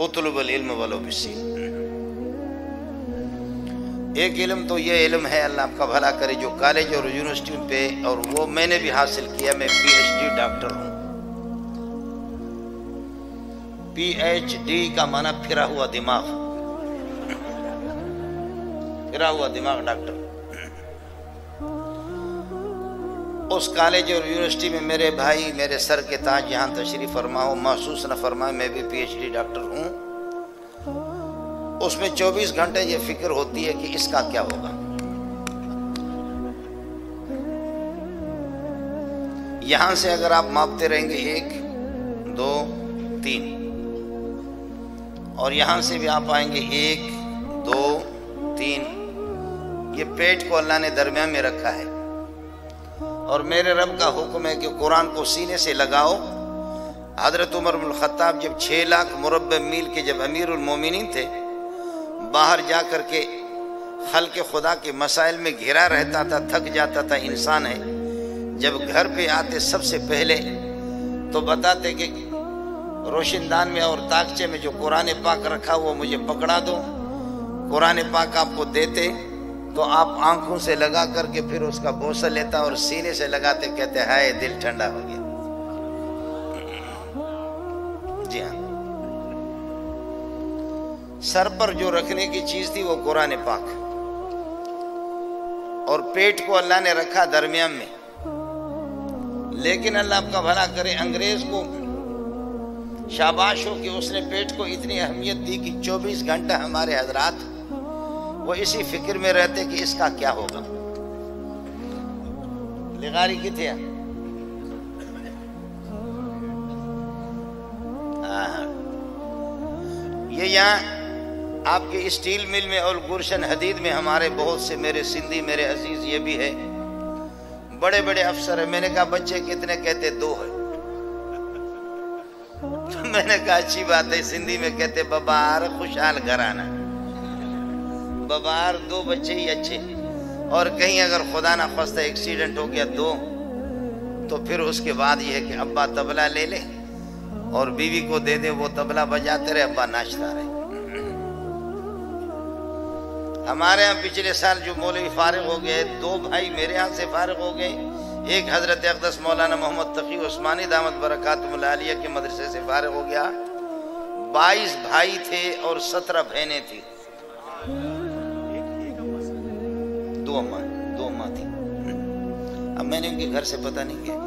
اطلب العلم ولو بالسین۔ ایک علم تو یہ علم ہے، اللہ آپ کا بھلا کرے، جو کالج اور یونیورسٹی پہ، اور وہ میں نے بھی حاصل کیا، میں پی ایچ ڈی ڈاکٹر ہوں۔ پی ایچ ڈی کا معنی پھرا ہوا دماغ، پھرا ہوا دماغ ڈاکٹر۔ اس کالج اور یونیورسٹی میں میرے بھائی، میرے سر کے تاج یہاں تشریف فرما ہو، محسوس نہ فرمائے میں بھی پی ایچ ڈی ڈاکٹر ہوں۔ اس میں 24 گھنٹے یہ فکر ہوتی ہے کہ اس کا کیا ہوگا۔ یہاں سے اگر آپ ماپتے رہیں گے 1 2 3، اور یہاں سے بھی آپ آئیں گے 1 2 3، یہ پیٹ کو اللہ نے درمیان میں رکھا ہے، اور میرے رب کا حکم ہے کہ قرآن کو سینے سے لگاؤ۔ حضرت عمر بن الخطاب جب 6 لاکھ مربع میل کے جب امیر المومنین تھے، باہر جا کر کے خلق خدا کے مسائل میں گھرا رہتا تھا، تھک جاتا تھا، انسان ہے، جب گھر پہ آتے سب سے پہلے تو بتاتے کہ روشن دان میں اور تاکچے میں جو قرآن پاک رکھا وہ مجھے پکڑا دو۔ قرآن پاک آپ کو دیتے تو آپ آنکھوں سے لگا کر کے پھر اس کا بوسہ لیتا اور سینے سے لگاتے، کہتے ہائے دل ٹھنڈا ہو گیا۔ جی ہاں، سر پر جو رکھنے کی چیز تھی وہ قرآن پاک، اور پیٹ کو اللہ نے رکھا درمیان میں۔ لیکن اللہ آپ کا بھلا کرے، انگریز کو شاباش ہو کہ اس نے پیٹ کو اتنی اہمیت دی کہ 24 گھنٹہ ہمارے حضرات وہ اسی فکر میں رہتے کہ اس کا کیا ہوگا۔ لغاری کی تھے یہ یہاں آپ کے اسٹیل مل میں اور گلشن حدید میں ہمارے بہت سے میرے سندھی میرے عزیز یہ بھی ہے، بڑے بڑے افسر ہیں۔ میں نے کہا بچے کتنے؟ کہتے 2 ہے۔ تو میں نے کہا اچھی بات ہے، سندھی میں کہتے ببار خوشحال گھرانا، ببار 2 بچے ہی اچھے۔ اور کہیں اگر خدا نہ خواستہ ایکسیڈنٹ ہو گیا 2، تو پھر اس کے بعد یہ ہے کہ ابا طبلہ لے لے اور بیوی کو دے دے، وہ طبلہ بجاتے رہے، ابا ناچتا رہے۔ ہمارے ہاں پچھلے سال جو مولوی فارغ ہو گئے، 2 بھائی میرے ہاں سے فارغ ہو گئے، ایک حضرت اقدس مولانا محمد تقی عثمانی دامت برکاتہم العالیہ کے مدرسے سے فارغ ہو گیا۔ 22 بھائی تھے اور 17 بہنیں تھیں، 2 اماں تھی۔ اب میں نے ان کے گھر سے پتہ نہیں کیا،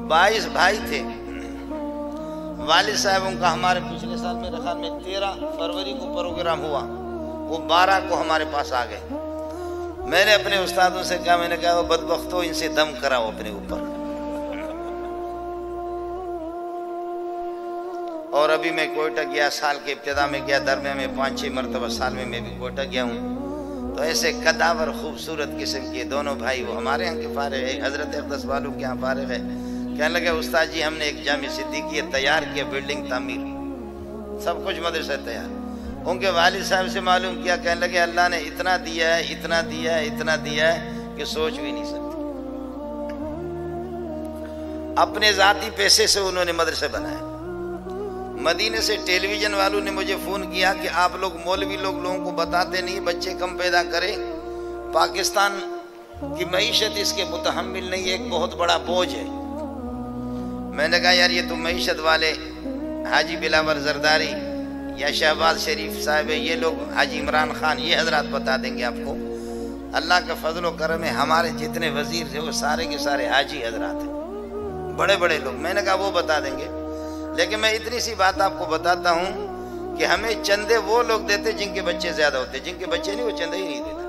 22 بھائی تھے۔ والد صاحب ان کا ہمارے پچھلے سال میرے خیال میں 13 فروری کو پروگرام ہوا، وہ 12 کو ہمارے پاس آ گئے۔ میں نے اپنے استادوں سے کہا، میں نے کہا وہ بدبختوں ان سے دم کراؤ اپنے اوپر۔ اور ابھی میں کوئٹہ گیا، سال کے ابتدا میں گیا، درمیان میں 5-6 مرتبہ سال میں بھی کوئٹہ گیا ہوں۔ تو ایسے قداور خوبصورت قسم کے دونوں بھائی، وہ ہمارے یہاں کے فارغ ہے، حضرت اقدس والوں کے یہاں فارغ ہے۔ کہنے لگے استاد جی ہم نے ایک جامع صدیقیہ تیار کیا، بلڈنگ تعمیر، سب کچھ مدرسہ تیار۔ ان کے والد صاحب سے معلوم کیا، کہنے لگے اللہ نے اتنا دیا ہے، اتنا دیا ہے، اتنا دیا ہے کہ سوچ بھی نہیں سکتے۔ اپنے ذاتی پیسے سے انہوں نے مدرسے بنائے۔ مدینے سے ٹیلی ویژن والوں نے مجھے فون کیا کہ آپ لوگ مولوی لوگوں کو بتاتے نہیں، بچے کم پیدا کریں، پاکستان کی معیشت اس کے متحمل نہیں، ایک بہت بڑا بوجھ ہے۔ میں نے کہا یار یہ تو معیشت والے حاجی بلاور زرداری یا شہباز شریف صاحب، یہ لوگ حاجی عمران خان، یہ حضرات بتا دیں گے آپ کو۔ اللہ کا فضل و کرم ہے، ہمارے جتنے وزیر تھے وہ سارے کے سارے حاجی حضرات ہیں، بڑے بڑے لوگ۔ میں نے کہا وہ بتا دیں گے، لیکن میں اتنی سی بات آپ کو بتاتا ہوں کہ ہمیں چندے وہ لوگ دیتے جن کے بچے زیادہ ہوتے، جن کے بچے نہیں وہ چندے ہی نہیں دیتے۔